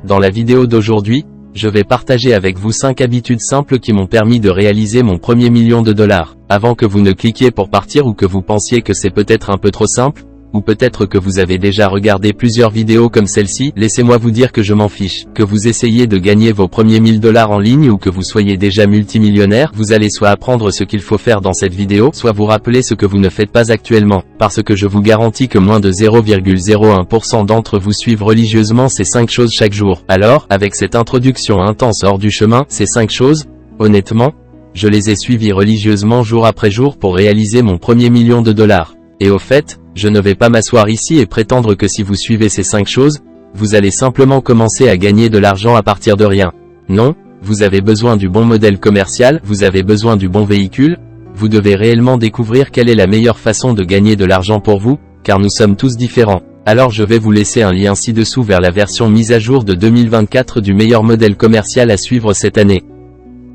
Dans la vidéo d'aujourd'hui, je vais partager avec vous 5 habitudes simples qui m'ont permis de réaliser mon premier million de dollars. Avant que vous ne cliquiez pour partir ou que vous pensiez que c'est peut-être un peu trop simple, ou peut-être que vous avez déjà regardé plusieurs vidéos comme celle-ci, laissez-moi vous dire que je m'en fiche. Que vous essayez de gagner vos premiers 1000 dollars en ligne ou que vous soyez déjà multimillionnaire, vous allez soit apprendre ce qu'il faut faire dans cette vidéo, soit vous rappeler ce que vous ne faites pas actuellement. Parce que je vous garantis que moins de 0,01% d'entre vous suivent religieusement ces 5 choses chaque jour. Alors, avec cette introduction intense hors du chemin, ces 5 choses, honnêtement, je les ai suivies religieusement jour après jour pour réaliser mon premier million de dollars. Et au fait, je ne vais pas m'asseoir ici et prétendre que si vous suivez ces 5 choses, vous allez simplement commencer à gagner de l'argent à partir de rien. Non, vous avez besoin du bon modèle commercial, vous avez besoin du bon véhicule, vous devez réellement découvrir quelle est la meilleure façon de gagner de l'argent pour vous, car nous sommes tous différents. Alors je vais vous laisser un lien ci-dessous vers la version mise à jour de 2024 du meilleur modèle commercial à suivre cette année.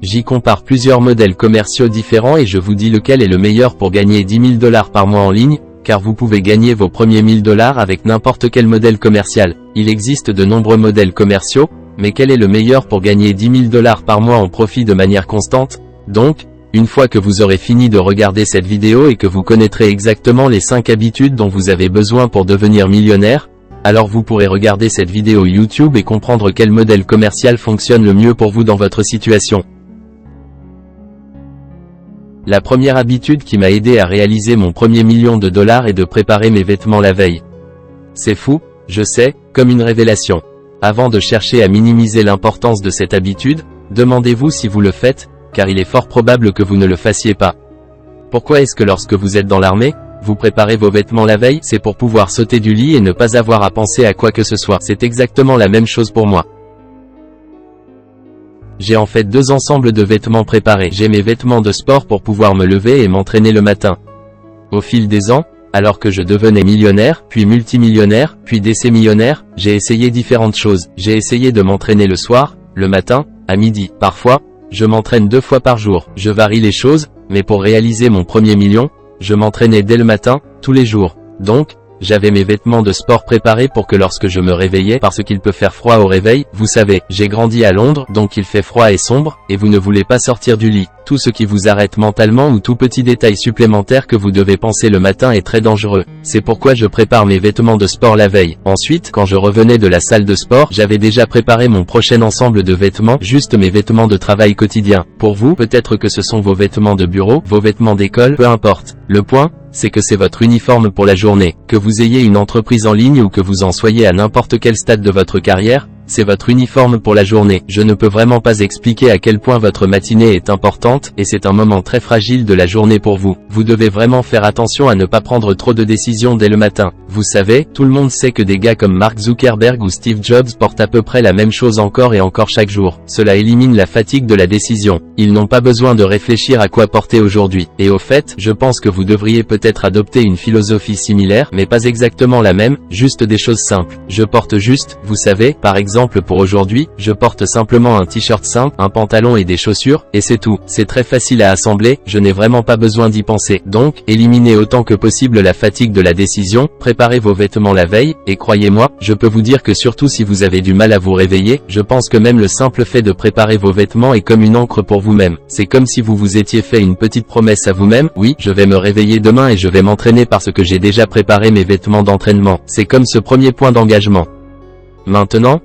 J'y compare plusieurs modèles commerciaux différents et je vous dis lequel est le meilleur pour gagner 10 000 dollars par mois en ligne, car vous pouvez gagner vos premiers 1000 dollars avec n'importe quel modèle commercial. Il existe de nombreux modèles commerciaux, mais quel est le meilleur pour gagner 10 000 dollars par mois en profit de manière constante? Donc, une fois que vous aurez fini de regarder cette vidéo et que vous connaîtrez exactement les 5 habitudes dont vous avez besoin pour devenir millionnaire, alors vous pourrez regarder cette vidéo YouTube et comprendre quel modèle commercial fonctionne le mieux pour vous dans votre situation. La première habitude qui m'a aidé à réaliser mon premier million de dollars est de préparer mes vêtements la veille. C'est fou, je sais, comme une révélation. Avant de chercher à minimiser l'importance de cette habitude, demandez-vous si vous le faites, car il est fort probable que vous ne le fassiez pas. Pourquoi est-ce que lorsque vous êtes dans l'armée, vous préparez vos vêtements la veille? C'est pour pouvoir sauter du lit et ne pas avoir à penser à quoi que ce soit. C'est exactement la même chose pour moi. J'ai en fait 2 ensembles de vêtements préparés. J'ai mes vêtements de sport pour pouvoir me lever et m'entraîner le matin. Au fil des ans, alors que je devenais millionnaire, puis multimillionnaire, puis décémillionnaire, j'ai essayé différentes choses. J'ai essayé de m'entraîner le soir, le matin, à midi. Parfois, je m'entraîne 2 fois par jour. Je varie les choses, mais pour réaliser mon premier million, je m'entraînais dès le matin, tous les jours. Donc, j'avais mes vêtements de sport préparés pour que lorsque je me réveillais, parce qu'il peut faire froid au réveil, vous savez, j'ai grandi à Londres, donc il fait froid et sombre, et vous ne voulez pas sortir du lit. Tout ce qui vous arrête mentalement ou tout petit détail supplémentaire que vous devez penser le matin est très dangereux. C'est pourquoi je prépare mes vêtements de sport la veille. Ensuite, quand je revenais de la salle de sport, j'avais déjà préparé mon prochain ensemble de vêtements, juste mes vêtements de travail quotidien. Pour vous, peut-être que ce sont vos vêtements de bureau, vos vêtements d'école, peu importe. Le point, c'est que c'est votre uniforme pour la journée. Que vous ayez une entreprise en ligne ou que vous en soyez à n'importe quel stade de votre carrière, c'est votre uniforme pour la journée. Je ne peux vraiment pas expliquer à quel point votre matinée est importante, et c'est un moment très fragile de la journée pour vous. Vous devez vraiment faire attention à ne pas prendre trop de décisions dès le matin. Vous savez, tout le monde sait que des gars comme Mark Zuckerberg ou Steve Jobs portent à peu près la même chose encore et encore chaque jour. Cela élimine la fatigue de la décision. Ils n'ont pas besoin de réfléchir à quoi porter aujourd'hui. Et au fait, je pense que vous devriez peut-être adopter une philosophie similaire, mais pas exactement la même, juste des choses simples. Je porte juste, vous savez, par exemple pour aujourd'hui, je porte simplement un t-shirt simple, un pantalon et des chaussures, et c'est tout. C'est très facile à assembler, je n'ai vraiment pas besoin d'y penser. Donc, éliminez autant que possible la fatigue de la décision, préparez vos vêtements la veille, et croyez-moi, je peux vous dire que surtout si vous avez du mal à vous réveiller, je pense que même le simple fait de préparer vos vêtements est comme une encre pour vous-même. C'est comme si vous vous étiez fait une petite promesse à vous-même, oui, je vais me réveiller demain et je vais m'entraîner parce que j'ai déjà préparé mes vêtements d'entraînement. C'est comme ce premier point d'engagement. Maintenant,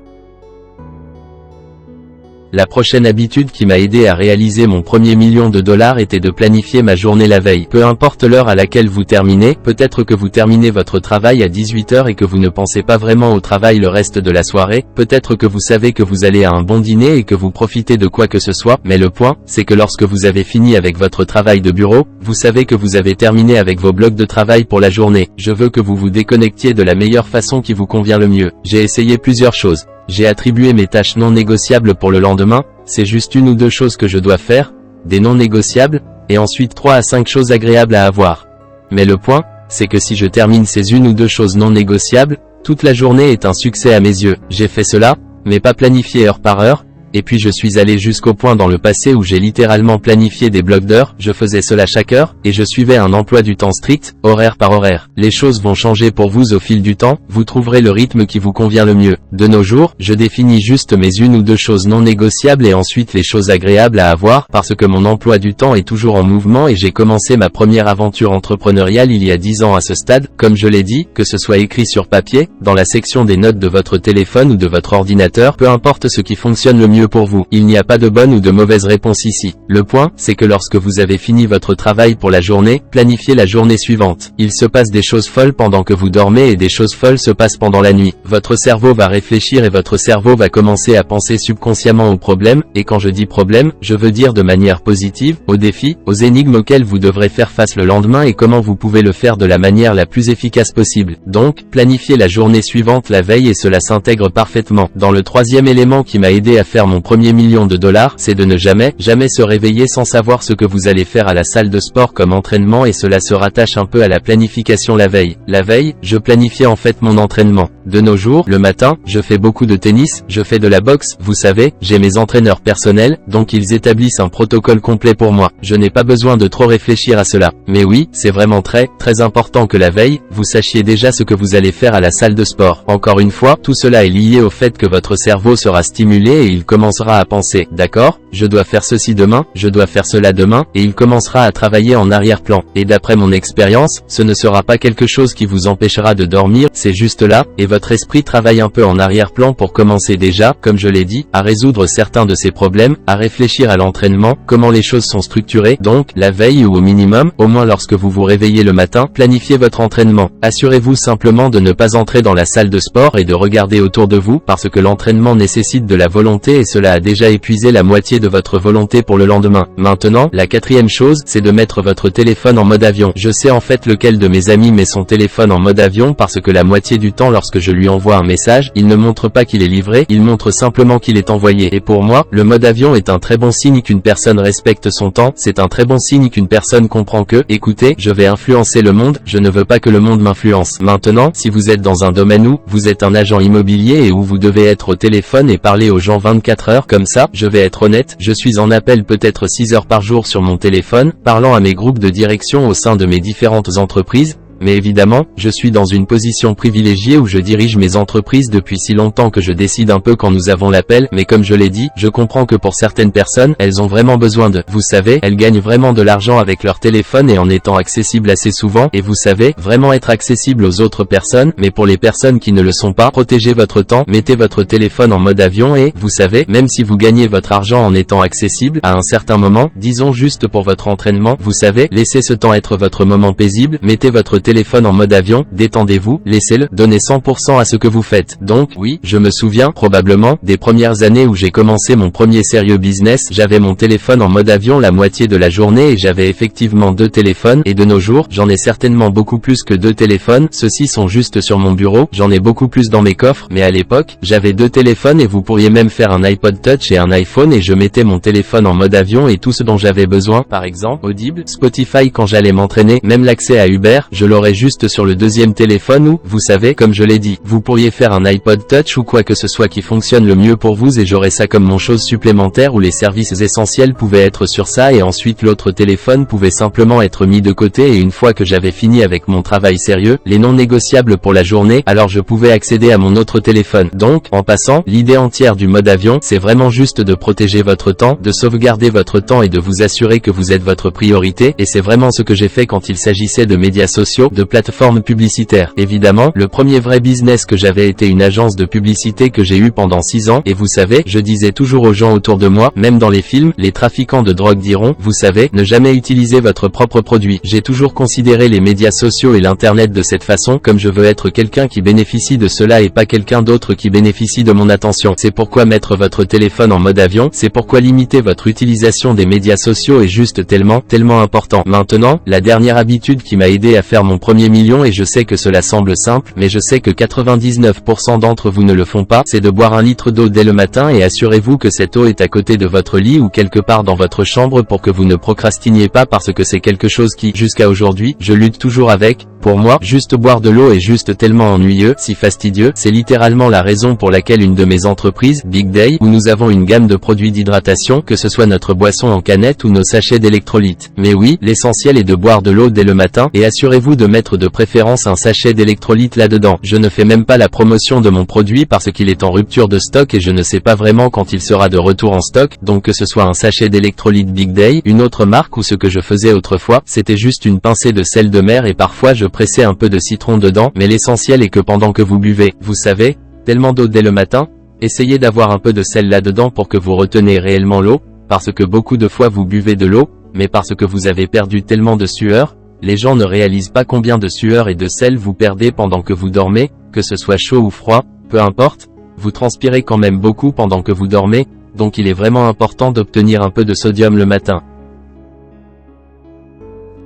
la prochaine habitude qui m'a aidé à réaliser mon premier million de dollars était de planifier ma journée la veille. Peu importe l'heure à laquelle vous terminez, peut-être que vous terminez votre travail à 18 h et que vous ne pensez pas vraiment au travail le reste de la soirée, peut-être que vous savez que vous allez à un bon dîner et que vous profitez de quoi que ce soit, mais le point, c'est que lorsque vous avez fini avec votre travail de bureau, vous savez que vous avez terminé avec vos blocs de travail pour la journée. Je veux que vous vous déconnectiez de la meilleure façon qui vous convient le mieux. J'ai essayé plusieurs choses. J'ai attribué mes tâches non négociables pour le lendemain, c'est juste 1 ou 2 choses que je dois faire, des non négociables, et ensuite 3 à 5 choses agréables à avoir. Mais le point, c'est que si je termine ces 1 ou 2 choses non négociables, toute la journée est un succès à mes yeux. J'ai fait cela, mais pas planifié heure par heure, Et puis je suis allé jusqu'au point dans le passé où j'ai littéralement planifié des blocs d'heures, je faisais cela chaque heure, et je suivais un emploi du temps strict, horaire par horaire. Les choses vont changer pour vous au fil du temps, vous trouverez le rythme qui vous convient le mieux. De nos jours, je définis juste mes une ou deux choses non négociables et ensuite les choses agréables à avoir, parce que mon emploi du temps est toujours en mouvement et j'ai commencé ma première aventure entrepreneuriale il y a 10 ans à ce stade, comme je l'ai dit, que ce soit écrit sur papier, dans la section des notes de votre téléphone ou de votre ordinateur, peu importe ce qui fonctionne le mieux pour vous. Il n'y a pas de bonne ou de mauvaise réponse ici. Le point, c'est que lorsque vous avez fini votre travail pour la journée, planifiez la journée suivante. Il se passe des choses folles pendant que vous dormez et des choses folles se passent pendant la nuit. Votre cerveau va réfléchir et votre cerveau va commencer à penser subconsciemment aux problèmes, et quand je dis problème, je veux dire de manière positive, aux défis, aux énigmes auxquelles vous devrez faire face le lendemain et comment vous pouvez le faire de la manière la plus efficace possible. Donc, planifiez la journée suivante la veille et cela s'intègre parfaitement. Dans le troisième élément qui m'a aidé à faire mon premier million de dollars, c'est de ne jamais se réveiller sans savoir ce que vous allez faire à la salle de sport comme entraînement et cela se rattache un peu à la planification la veille. La veille, je planifiais en fait mon entraînement. De nos jours, le matin, je fais beaucoup de tennis, je fais de la boxe, vous savez, j'ai mes entraîneurs personnels, donc ils établissent un protocole complet pour moi. Je n'ai pas besoin de trop réfléchir à cela. Mais oui, c'est vraiment très important que la veille, vous sachiez déjà ce que vous allez faire à la salle de sport. Encore une fois, tout cela est lié au fait que votre cerveau sera stimulé et il commencera à penser, d'accord, je dois faire ceci demain, je dois faire cela demain, et il commencera à travailler en arrière-plan. Et d'après mon expérience, ce ne sera pas quelque chose qui vous empêchera de dormir, c'est juste là, et votre esprit travaille un peu en arrière-plan pour commencer déjà, comme je l'ai dit, à résoudre certains de ces problèmes, à réfléchir à l'entraînement, comment les choses sont structurées, donc, la veille ou au minimum, au moins lorsque vous vous réveillez le matin, planifiez votre entraînement. Assurez-vous simplement de ne pas entrer dans la salle de sport et de regarder autour de vous, parce que l'entraînement nécessite de la volonté et cela a déjà épuisé la moitié de votre volonté pour le lendemain. Maintenant, la quatrième chose, c'est de mettre votre téléphone en mode avion. Je sais en fait lequel de mes amis met son téléphone en mode avion parce que la moitié du temps lorsque je lui envoie un message, il ne montre pas qu'il est livré, il montre simplement qu'il est envoyé. Et pour moi, le mode avion est un très bon signe qu'une personne respecte son temps, c'est un très bon signe qu'une personne comprend que, écoutez, je vais influencer le monde, je ne veux pas que le monde m'influence. Maintenant, si vous êtes dans un domaine où vous êtes un agent immobilier et où vous devez être au téléphone et parler aux gens 24 heures comme ça, je vais être honnête, je suis en appel peut-être 6 heures par jour sur mon téléphone, parlant à mes groupes de direction au sein de mes différentes entreprises. Mais évidemment, je suis dans une position privilégiée où je dirige mes entreprises depuis si longtemps que je décide un peu quand nous avons l'appel, mais comme je l'ai dit, je comprends que pour certaines personnes, elles ont vraiment besoin de, vous savez, elles gagnent vraiment de l'argent avec leur téléphone et en étant accessibles assez souvent, et vous savez, vraiment être accessible aux autres personnes, mais pour les personnes qui ne le sont pas, protégez votre temps, mettez votre téléphone en mode avion et, vous savez, même si vous gagnez votre argent en étant accessible, à un certain moment, disons juste pour votre entraînement, vous savez, laissez ce temps être votre moment paisible, mettez votre téléphone en mode avion, détendez-vous, laissez-le, donnez 100% à ce que vous faites. Donc, oui, je me souviens, probablement, des premières années où j'ai commencé mon premier sérieux business, j'avais mon téléphone en mode avion la moitié de la journée et j'avais effectivement 2 téléphones, et de nos jours, j'en ai certainement beaucoup plus que 2 téléphones, ceux-ci sont juste sur mon bureau, j'en ai beaucoup plus dans mes coffres, mais à l'époque, j'avais 2 téléphones et vous pourriez même faire un iPod Touch et un iPhone et je mettais mon téléphone en mode avion et tout ce dont j'avais besoin, par exemple, Audible, Spotify quand j'allais m'entraîner, même l'accès à Uber, je l'aurais juste sur le deuxième téléphone ou, vous savez, comme je l'ai dit, vous pourriez faire un iPod Touch ou quoi que ce soit qui fonctionne le mieux pour vous et j'aurais ça comme mon chose supplémentaire où les services essentiels pouvaient être sur ça et ensuite l'autre téléphone pouvait simplement être mis de côté et une fois que j'avais fini avec mon travail sérieux, les non négociables pour la journée, alors je pouvais accéder à mon autre téléphone. Donc, en passant, l'idée entière du mode avion, c'est vraiment juste de protéger votre temps, de sauvegarder votre temps et de vous assurer que vous êtes votre priorité et c'est vraiment ce que j'ai fait quand il s'agissait de médias sociaux, de plateformes publicitaires. Évidemment, le premier vrai business que j'avais été une agence de publicité que j'ai eu pendant 6 ans et vous savez, je disais toujours aux gens autour de moi, même dans les films, les trafiquants de drogue diront, vous savez, ne jamais utiliser votre propre produit. J'ai toujours considéré les médias sociaux et l'internet de cette façon, comme je veux être quelqu'un qui bénéficie de cela et pas quelqu'un d'autre qui bénéficie de mon attention. C'est pourquoi mettre votre téléphone en mode avion, c'est pourquoi limiter votre utilisation des médias sociaux est juste tellement important. Maintenant, la dernière habitude qui m'a aidé à faire mon mon premier million et je sais que cela semble simple, mais je sais que 99% d'entre vous ne le font pas, c'est de boire 1 litre d'eau dès le matin et assurez-vous que cette eau est à côté de votre lit ou quelque part dans votre chambre pour que vous ne procrastiniez pas parce que c'est quelque chose qui, jusqu'à aujourd'hui, je lutte toujours avec. Pour moi, juste boire de l'eau est juste tellement ennuyeux, si fastidieux, c'est littéralement la raison pour laquelle une de mes entreprises, Big Day, où nous avons une gamme de produits d'hydratation, que ce soit notre boisson en canette ou nos sachets d'électrolytes. Mais oui, l'essentiel est de boire de l'eau dès le matin, et assurez-vous de mettre de préférence un sachet d'électrolytes là-dedans. Je ne fais même pas la promotion de mon produit parce qu'il est en rupture de stock et je ne sais pas vraiment quand il sera de retour en stock, donc que ce soit un sachet d'électrolytes Big Day, une autre marque ou ce que je faisais autrefois, c'était juste une pincée de sel de mer et parfois je pressais un peu de citron dedans, mais l'essentiel est que pendant que vous buvez, vous savez, tellement d'eau dès le matin, essayez d'avoir un peu de sel là-dedans pour que vous retenez réellement l'eau, parce que beaucoup de fois vous buvez de l'eau, mais parce que vous avez perdu tellement de sueur, les gens ne réalisent pas combien de sueur et de sel vous perdez pendant que vous dormez, que ce soit chaud ou froid, peu importe, vous transpirez quand même beaucoup pendant que vous dormez, donc il est vraiment important d'obtenir un peu de sodium le matin.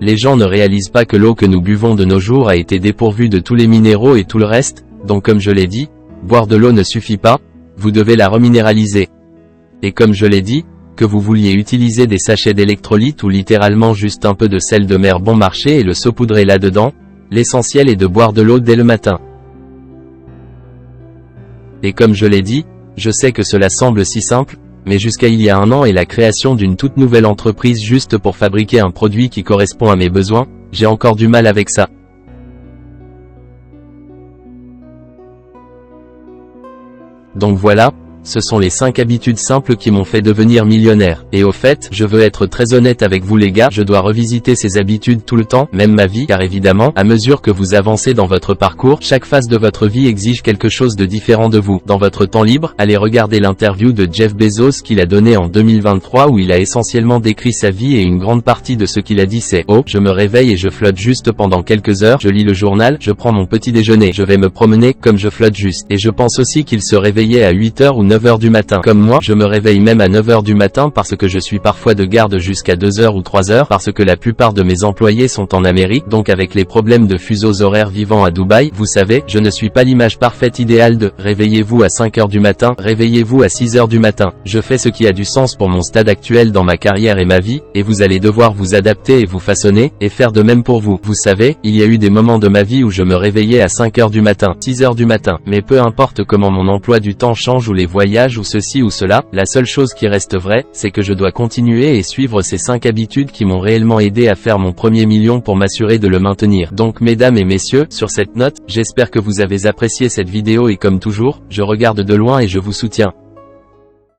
Les gens ne réalisent pas que l'eau que nous buvons de nos jours a été dépourvue de tous les minéraux et tout le reste, donc comme je l'ai dit, boire de l'eau ne suffit pas, vous devez la reminéraliser. Et comme je l'ai dit, que vous vouliez utiliser des sachets d'électrolytes ou littéralement juste un peu de sel de mer bon marché et le saupoudrer là-dedans, l'essentiel est de boire de l'eau dès le matin. Et comme je l'ai dit, je sais que cela semble si simple, mais jusqu'à il y a 1 an et la création d'une toute nouvelle entreprise juste pour fabriquer un produit qui correspond à mes besoins, j'ai encore du mal avec ça. Donc voilà, ce sont les 5 habitudes simples qui m'ont fait devenir millionnaire. Et au fait, je veux être très honnête avec vous les gars, je dois revisiter ces habitudes tout le temps, même ma vie, car évidemment, à mesure que vous avancez dans votre parcours, chaque phase de votre vie exige quelque chose de différent de vous. Dans votre temps libre, allez regarder l'interview de Jeff Bezos qu'il a donné en 2023 où il a essentiellement décrit sa vie et une grande partie de ce qu'il a dit c'est « Oh, je me réveille et je flotte juste pendant quelques heures, je lis le journal, je prends mon petit déjeuner, je vais me promener comme je flotte juste. » Et je pense aussi qu'il se réveillait à 8h ou 9h du matin. Comme moi, je me réveille même à 9h du matin parce que je suis parfois de garde jusqu'à 2h ou 3h parce que la plupart de mes employés sont en Amérique, donc avec les problèmes de fuseaux horaires vivant à Dubaï, vous savez, je ne suis pas l'image parfaite idéale de « réveillez-vous à 5h du matin, réveillez-vous à 6h du matin ». Je fais ce qui a du sens pour mon stade actuel dans ma carrière et ma vie, et vous allez devoir vous adapter et vous façonner, et faire de même pour vous. Vous savez, il y a eu des moments de ma vie où je me réveillais à 5h du matin, 6h du matin, mais peu importe comment mon emploi du temps change ou les voyages ou ceci ou cela, la seule chose qui reste vraie, c'est que je dois continuer et suivre ces 5 habitudes qui m'ont réellement aidé à faire mon premier million pour m'assurer de le maintenir. Donc mesdames et messieurs, sur cette note, j'espère que vous avez apprécié cette vidéo et comme toujours, je regarde de loin et je vous soutiens.